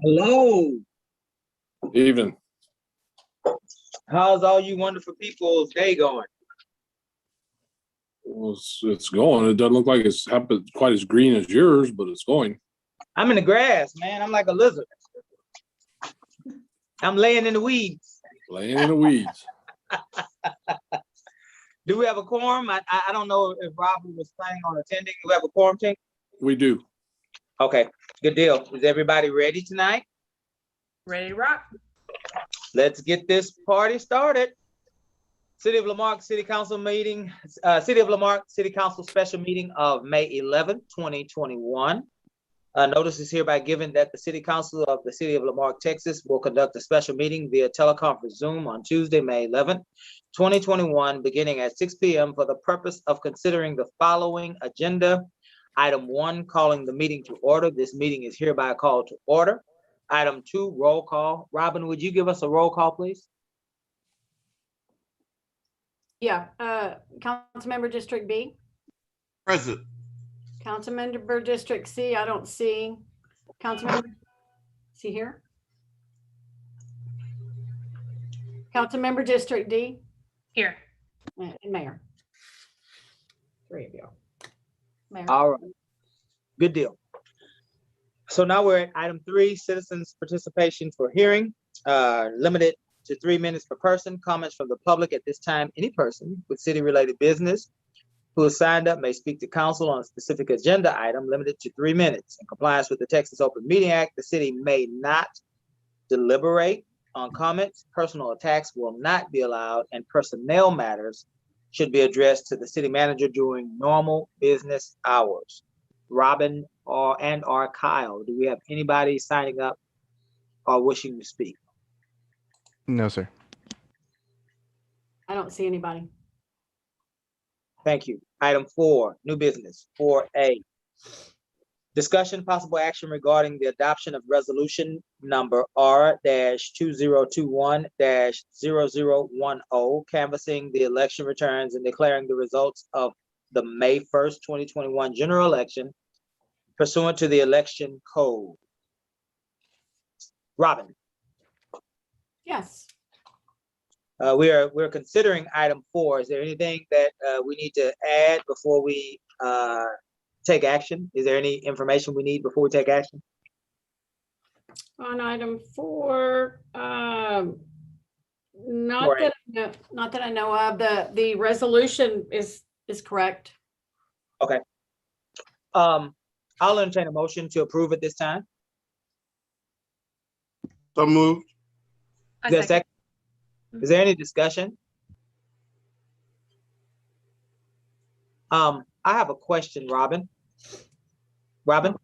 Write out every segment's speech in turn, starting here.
Hello. Evening. How's all you wonderful people's day going? Well, it's going. It doesn't look like it's happened quite as green as yours, but it's going. I'm in the grass, man. I'm like a lizard. I'm laying in the weeds. Laying in the weeds. Do we have a quorum? I don't know if Robert was planning on attending. Do we have a quorum, Tink? We do. Okay, good deal. Is everybody ready tonight? Ready to rock. Let's get this party started. City of Lamarque City Council meeting, City of Lamarque City Council special meeting of May 11th, 2021. Notice is hereby given that the City Council of the City of Lamarque, Texas will conduct a special meeting via teleconference Zoom on Tuesday, May 11th, 2021, beginning at 6 p.m. for the purpose of considering the following agenda. Item 1, calling the meeting to order. This meeting is hereby called to order. Item 2, roll call. Robin, would you give us a roll call, please? Yeah, Councilmember District B, Present. Councilmember District C, I don't see. Councilmember, see here? Councilmember District D. Here. And Mayor. 3 of you. Mayor. All right, good deal. So now we're at item 3, citizens participation for hearing, limited to 3 minutes per person. Comments from the public at this time. Any person with city-related business who has signed up may speak to council on a specific agenda item limited to 3 minutes. In compliance with the Texas Open Meeting Act, the city may not deliberate on comments. Personal attacks will not be allowed, and personnel matters should be addressed to the city manager during normal business hours. Robin or Kyle, do we have anybody signing up or wishing to speak? No, sir. I don't see anybody. Thank you. Item 4, new business, 4A. Discussion, possible action regarding the adoption of resolution number R-2021-0010, canvassing the election returns and declaring the results of the May 1st, 2021 general election pursuant to the election code. Robin. Yes. We're considering item 4. Is there anything that we need to add before we take action? Is there any information we need before we take action? On item 4, not that I know of. The resolution is correct. Okay. I'll entertain a motion to approve at this time. So moved. Is there a second? Is there any discussion? I have a question, Robin. Robin?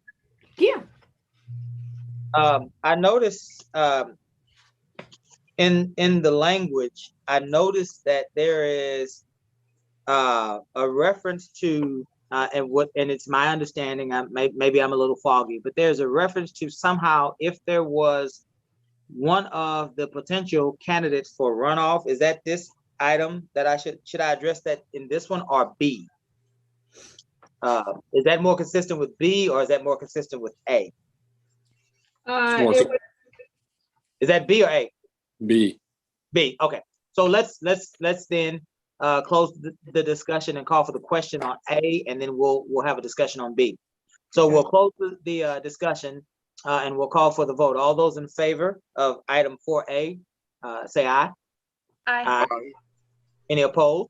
Yeah. I noticed in the language, I noticed that there is a reference to and it's my understanding, maybe I'm a little foggy, but there's a reference to somehow if there was one of the potential candidates for runoff. Is that this item that I should I address that in this one or B? Is that more consistent with B or is that more consistent with A? Is that B or A? B. B. Okay. So let's then close the discussion and call for the question on A, and then we'll have a discussion on B. So we'll close the discussion and we'll call for the vote. All those in favor of item 4A, say aye. Aye. Any opposed?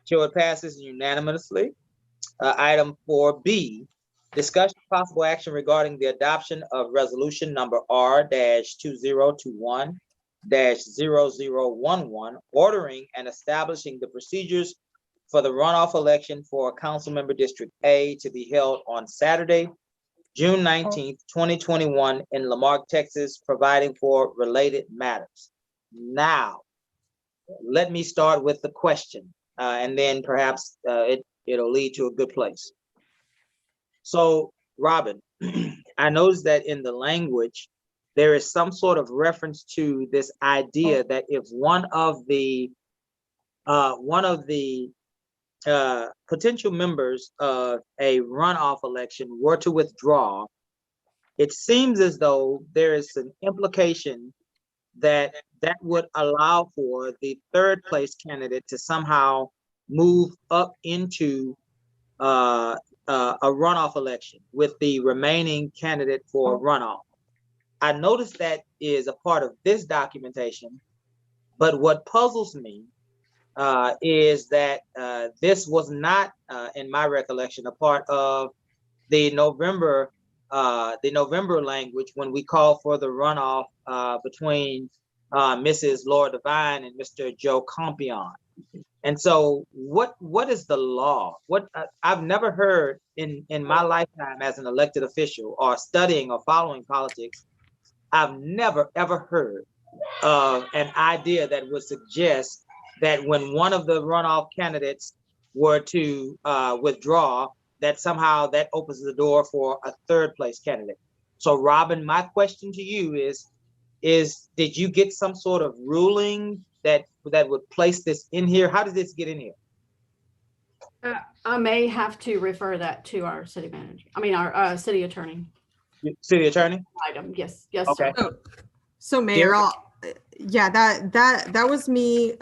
Show it passes unanimously. Item 4B, discussion possible action regarding the adoption of resolution number R-2021-0011, ordering and establishing the procedures for the runoff election for Councilmember District A to be held on Saturday, June 19th, 2021 in Lamarque, Texas, providing for related matters. Now, let me start with the question, and then perhaps it'll lead to a good place. So, Robin, I noticed that in the language, there is some sort of reference to this idea that if one of the potential members of a runoff election were to withdraw, it seems as though there is an implication that that would allow for the third place candidate to somehow move up into a runoff election with the remaining candidate for runoff. I noticed that is a part of this documentation, but what puzzles me is that this was not, in my recollection, a part of the November language when we called for the runoff between Mrs. Laura Devine and Mr. Joe Compion. And so what is the law? I've never heard in my lifetime as an elected official or studying or following politics, I've never ever heard of an idea that would suggest that when one of the runoff candidates were to withdraw, that somehow that opens the door for a third place candidate. So Robin, my question to you is did you get some sort of ruling that would place this in here? How did this get in here? I may have to refer that to our city manager. I mean, our city attorney. City attorney? Item. Yes. Yes, Okay. sir. So Mayor, Derek? yeah, that was me.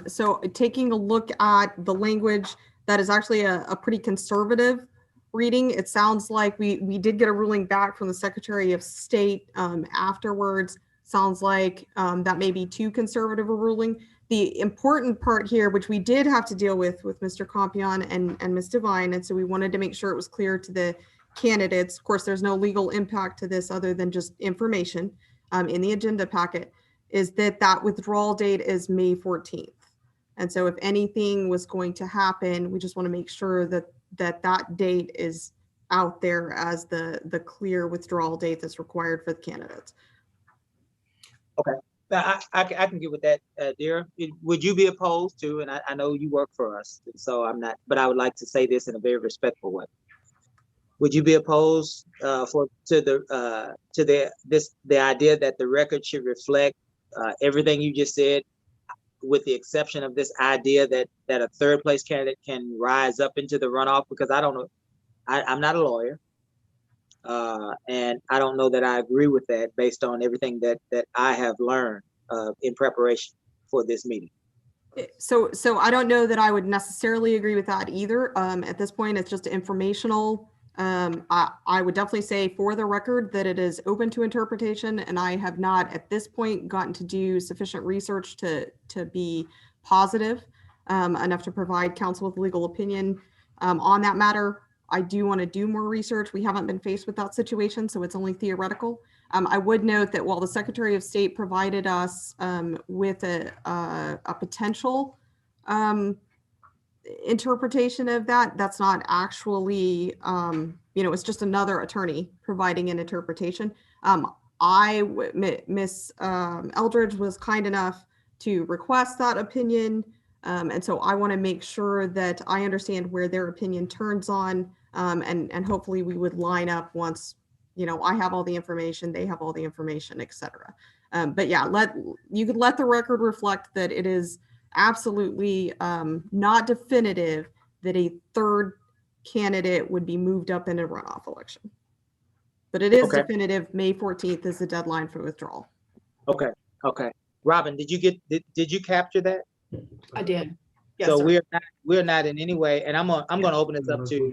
So taking a look at the language, that is actually a pretty conservative reading. It sounds like we did get a ruling back from the Secretary of State afterwards. Sounds like that may be too conservative a ruling. The important part here, which we did have to deal with Mr. Compion and Ms. Devine, and so we wanted to make sure it was clear to the candidates. Of course, there's no legal impact to this other than just information in the agenda packet, is that withdrawal date is May 14th. And so if anything was going to happen, we just want to make sure that date is out there as the clear withdrawal date that's required for the candidates. Okay, I can get with that, Dara. Would you be opposed to, and I know you work for us, so I'm not, but I would like to say this in a very respectful way. Would you be opposed to the idea that the record should reflect everything you just said, with the exception of this idea that a third place candidate can rise up into the runoff? Because I don't know, I'm not a lawyer, and I don't know that I agree with that based on everything that I have learned in preparation for this meeting. So I don't know that I would necessarily agree with that either. At this point, it's just informational. I would definitely say for the record that it is open to interpretation, and I have not at this point gotten to do sufficient research to be positive enough to provide counsel with legal opinion on that matter. I do want to do more research. We haven't been faced with that situation, so it's only theoretical. I would note that while the Secretary of State provided us with a potential interpretation of that, that's not actually, it's just another attorney providing an interpretation. Miss Eldridge was kind enough to request that opinion. And so I want to make sure that I understand where their opinion turns on, and hopefully we would line up once, I have all the information, they have all the information, et cetera. But yeah, you could let the record reflect that it is absolutely not definitive that a third candidate would be moved up in a runoff election. But it is definitive. May 14th is the deadline for withdrawal. Okay. Robin, did you capture that? I did. Yes, So sir. we're not in any way, and I'm gonna open this up to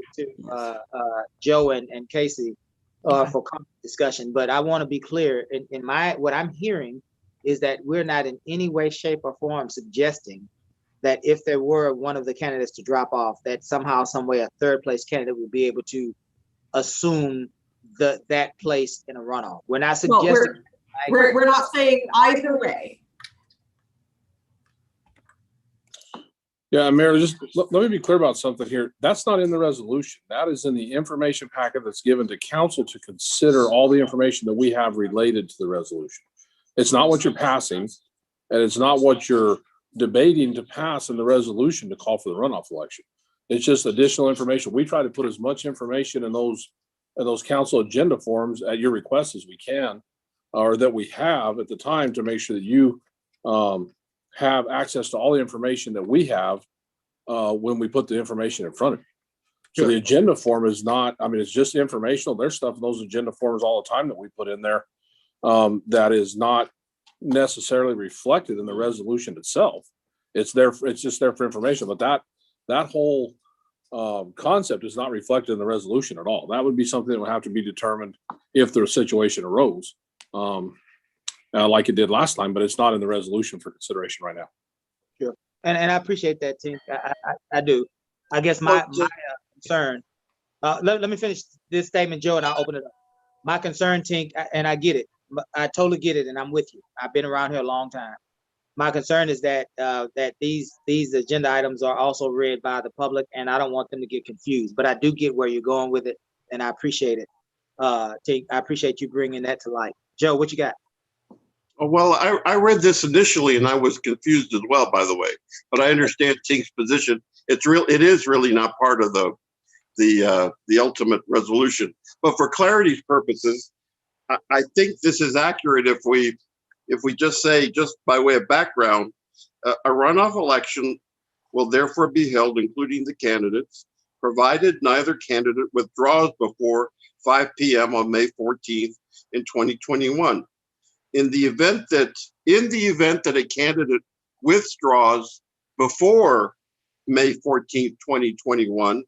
Joe and Casey for discussion. But I want to be clear in what I'm hearing is that we're not in any way, shape, or form suggesting that if there were one of the candidates to drop off, that somehow, some way, a third place candidate would be able to assume that place in a runoff. We're not suggesting. We're not saying either way. Yeah, Mayor, just let me be clear about something here. That's not in the resolution. That is in the information packet that's given to council to consider all the information that we have related to the resolution. It's not what you're passing, and it's not what you're debating to pass in the resolution to call for the runoff election. It's just additional information. We try to put as much information in those council agenda forms at your request as we can, or that we have at the time, to make sure that you have access to all the information that we have when we put the information in front of you. So the agenda form is not, I mean, it's just informational. There's stuff in those agenda forms all the time that we put in there that is not necessarily reflected in the resolution itself. It's there, it's just there for information, but that whole concept is not reflected in the resolution at all. That would be something that would have to be determined if the situation arose, like it did last time, but it's not in the resolution for consideration right now. Sure. And I appreciate that, Tink. I do. I guess my concern, let me finish this statement, Joe, and I'll open it up. My concern, Tink, and I get it. I totally get it, and I'm with you. I've been around here a long time. My concern is that that these agenda items are also read by the public, and I don't want them to get confused. But I do get where you're going with it, and I appreciate it. Tink, I appreciate you bringing that to light. Joe, what you got? Well, I read this initially and I was confused as well, by the way, but I understand Tink's position. It is really not part of the ultimate resolution. But for clarity's purposes, I think this is accurate if we just say, just by way of background, a runoff election will therefore be held, including the candidates, provided neither candidate withdraws before 5 p.m. on May 14th in 2021. In the event that a candidate withdraws before May 14th, 2021,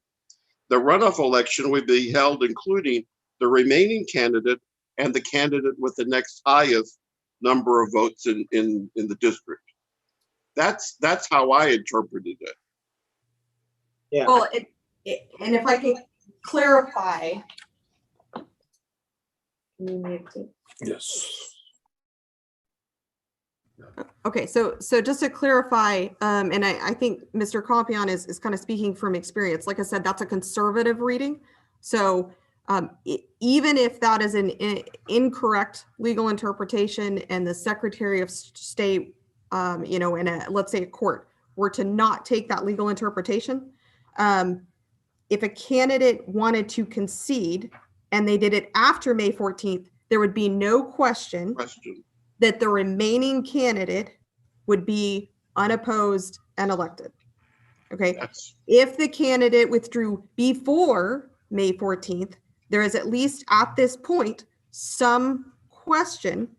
the runoff election will be held including the remaining candidate and the candidate with the next highest number of votes in the district. That's how I interpreted it. Yeah. Well, and if I can clarify. Yes. Okay, so just to clarify, and I think Mr. Compion is kind of speaking from experience. Like I said, that's a conservative reading. So even if that is an incorrect legal interpretation and the Secretary of State, in let's say a court were to not take that legal interpretation, if a candidate wanted to concede and they did it after May 14th, there would be no question that the remaining candidate would be unopposed and elected. Okay. If the candidate withdrew before May 14th, there is at least at this point some question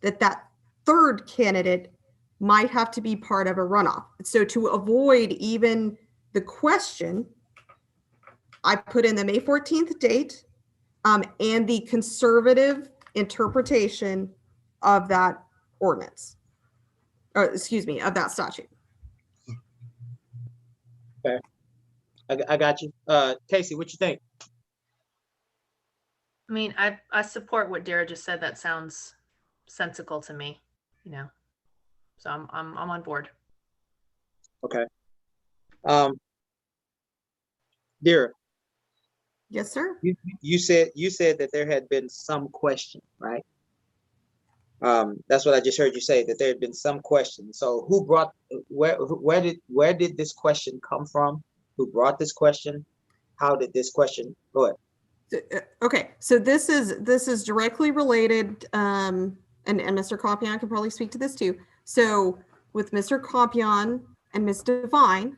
that third candidate might have to be part of a runoff. So to avoid even the question, I put in the May 14th date and the conservative interpretation of that ordinance, or excuse me, of that statute. Okay, I got you. Casey, what you think? I mean, I support what Dara just said. That sounds sensical to me, so I'm on board. Okay. Dara. Yes, sir. You said that there had been some question, right? That's what I just heard you say, that there had been some question. So where did this question come from? Who brought this question? How did this question go ahead? Okay, so this is directly related, and Mr. Compion can probably speak to this too. So with Mr. Compion and Ms. Devine,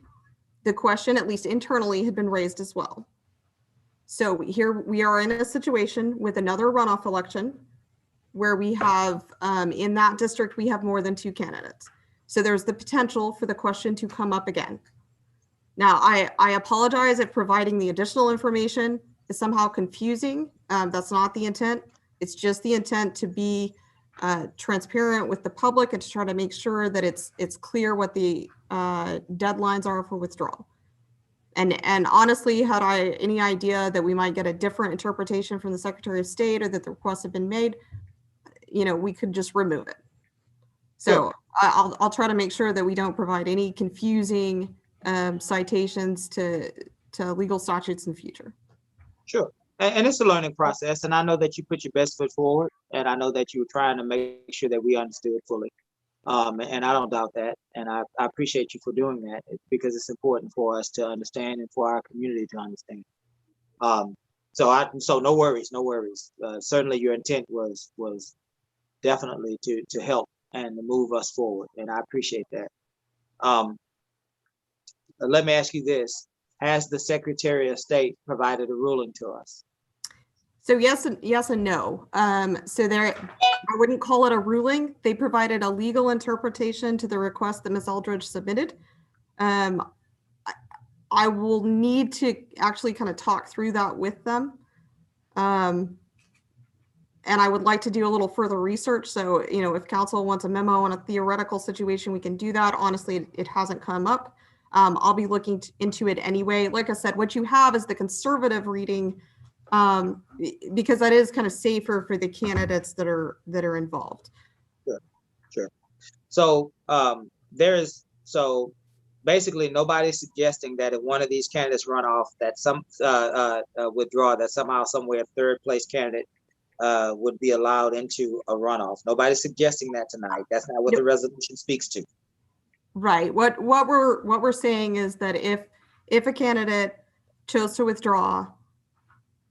the question, at least internally, had been raised as well. So here we are in a situation with another runoff election where we have, in that district, we have more than 2 candidates. So there's the potential for the question to come up again. Now, I apologize if providing the additional information is somehow confusing. That's not the intent. It's just the intent to be transparent with the public and to try to make sure that it's clear what the deadlines are for withdrawal. And honestly, had I any idea that we might get a different interpretation from the Secretary of State or that the requests have been made, we could just remove it. So I'll try to make sure that we don't provide any confusing citations to legal statutes in the future. Sure. And it's a learning process. And I know that you put your best foot forward. And I know that you were trying to make sure that we understood fully. And I don't doubt that. And I appreciate you for doing that because it's important for us to understand and for our community to understand. So no worries. Certainly your intent was definitely to help and to move us forward. And I appreciate that. Let me ask you this. has the Secretary of State provided a ruling to us? So yes and no. So there, I wouldn't call it a ruling. They provided a legal interpretation to the request that Ms. Aldridge submitted. I will need to actually kind of talk through that with them. And I would like to do a little further research. So, if council wants a memo on a theoretical situation, we can do that. Honestly, it hasn't come up. I'll be looking into it anyway. Like I said, what you have is the conservative reading, because that is kind of safer for the candidates that are involved. Sure. So so basically nobody's suggesting that if one of these candidates run off, that some withdraw, that somehow, somewhere, third place candidate would be allowed into a runoff. Nobody's suggesting that tonight. That's not what the resolution speaks to. Right. What we're saying is that if a candidate chose to withdraw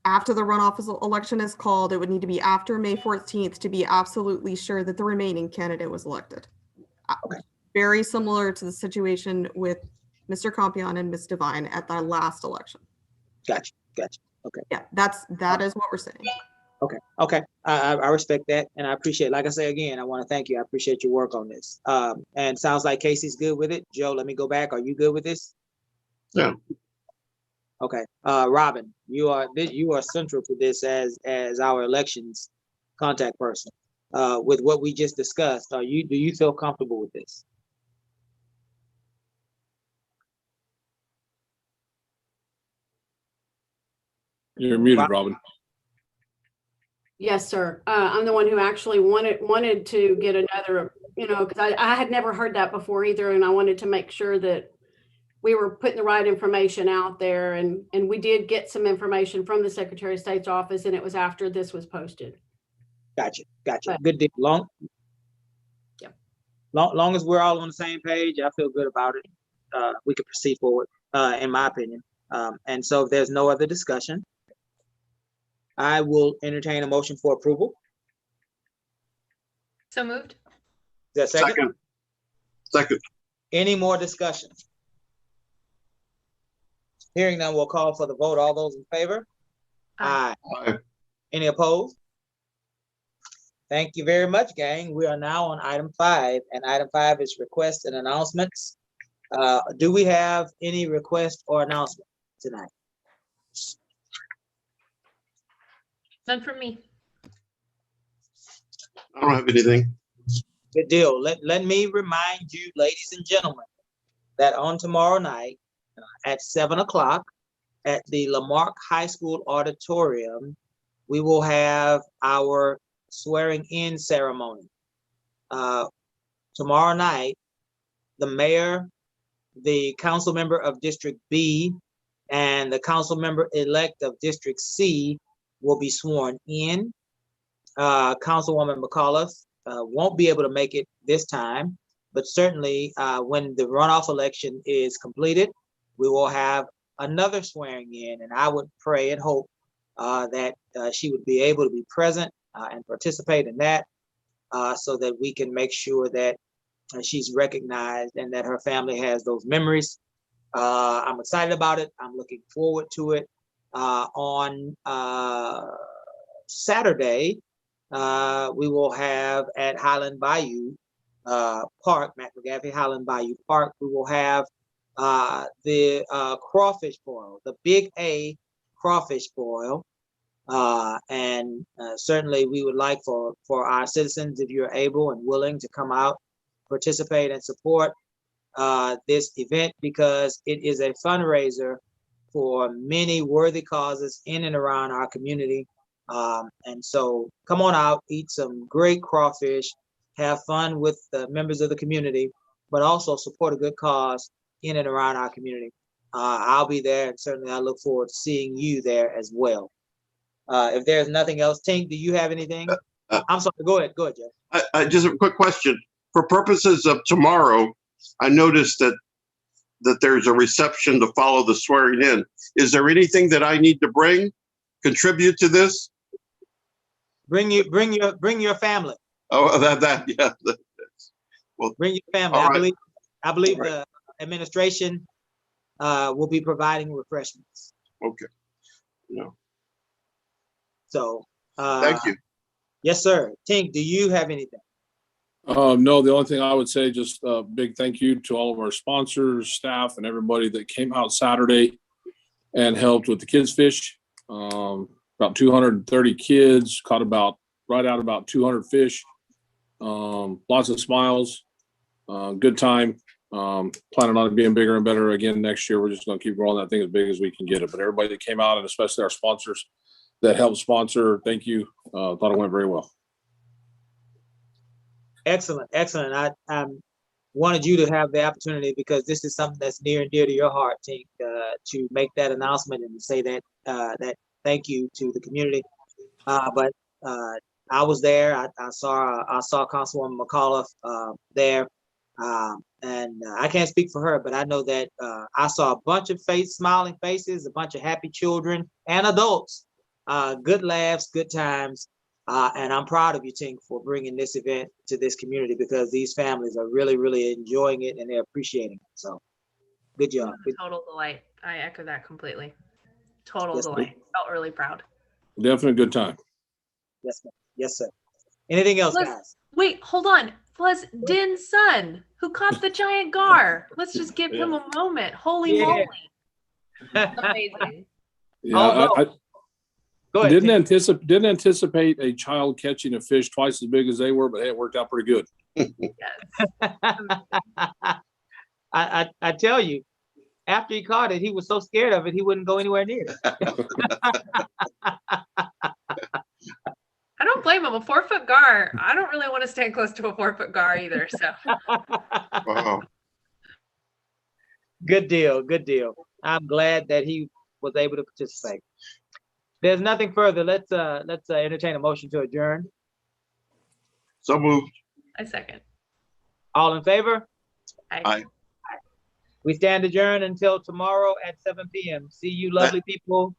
after the runoff election is called, it would need to be after May 14th to be absolutely sure that the remaining candidate was elected. Okay. Very similar to the situation with Mr. Compion and Ms. Devine at the last election. Gotcha. Okay. Yeah, that is what we're saying. Okay. I respect that, and I appreciate. Like I say again, I want to thank you. I appreciate your work on this. And sounds like Casey's good with it. Joe, let me go back. Are you good with this? Yeah. Okay. Robin, you are central to this as our elections contact person. With what we just discussed, do you feel comfortable with this? You're muted, Robin. Yes, sir. I'm the one who actually wanted to get another, because I had never heard that before either. And I wanted to make sure that we were putting the right information out there. And we did get some information from the Secretary of State's office, and it was after this was posted. Gotcha. But- Good deal. Long as we're all on the same page, I feel good about it. We can proceed forward, in my opinion. And so if there's no other discussion, I will entertain a motion for approval. So moved. Is there a second? Second. Any more discussion? Hearing none, we'll call for the vote. All those in favor? Aye. Aye. Any opposed? Thank you very much, gang. We are now on item 5, and item 5 is requests and announcements. Do we have any request or announcement tonight? None from me. I don't have anything. Good deal. Let me remind you, ladies and gentlemen, that on tomorrow night at 7 o'clock at the Marque High School auditorium, we will have our swearing in ceremony. Tomorrow night, the mayor, the council member of District B, and the council member elect of District C will be sworn in. Councilwoman McAuliffe won't be able to make it this time, but certainly when the runoff election is completed, we will have another swearing in, and I would pray and hope that she would be able to be present and participate in that, so that we can make sure that she's recognized and that her family has those memories. I'm excited about it. I'm looking forward to it. On Saturday, we will have at Highland Bayou Park, Matt McGaffey Highland Bayou Park, we will have the crawfish boil, the Big A crawfish boil. And certainly we would like for our citizens, if you're able and willing, to come out, participate and support this event, because it is a fundraiser for many worthy causes in and around our community. And so come on out, eat some great crawfish, have fun with the members of the community, but also support a good cause in and around our community. I'll be there, and certainly I look forward to seeing you there as well. If there's nothing else, Tink, do you have anything? I'm sorry, go ahead, Jeff. I just a quick question. For purposes of tomorrow, I noticed that there's a reception to follow the swearing in. Is there anything that I need to contribute to this? Bring your family. Oh, yeah. Well, bring your family. All right. I believe the administration will be providing refreshments. Okay. No, So, thank you. yes, sir. Tink, do you have anything? No, the only thing I would say, just a big thank you to all of our sponsors, staff, and everybody that came out Saturday and helped with the kids fish. About 230 kids caught about 200 fish. Lots of smiles. Good time. Planning on it being bigger and better again next year. We're just going to keep rolling that thing as big as we can get it. But everybody that came out, and especially our sponsors that helped sponsor, thank you. Thought it went very well. Excellent, excellent. I wanted you to have the opportunity because this is something that's near and dear to your heart, Tink, to make that announcement and to say that that thank you to the community. But I was there. I saw Councilwoman McAuliffe there, and I can't speak for her, but I know that I saw a bunch of smiling faces, a bunch of happy children and adults, good laughs, good times. And I'm proud of you, Tink, for bringing this event to this community because these families are really, really enjoying it and they're appreciating it. So good job. Total delight. I echo that completely. Total Yes, delight. Felt really proud. Definitely a good time. Yes, ma'am. Yes, sir. Anything else, Plus- guys? Wait, hold on. Plus Din's son, who caught the giant gar. Let's just give him a moment. Holy Yeah. moly. Amazing. Yeah, Although- Go ahead, didn't Tink. anticipate a child catching a fish twice as big as they were, but hey, it worked out pretty good. I tell you, after he caught it, he was so scared of it, he wouldn't go anywhere near it. I don't blame him. A 4-foot gar. I don't really want to stand close to a 4-foot gar either. So Wow. Good deal. Good deal. I'm glad that he was able to participate. There's nothing further. Let's entertain a motion to adjourn. So moved. I second. All in favor? Aye. We stand adjourned until tomorrow at 7 p.m. See you, lovely people.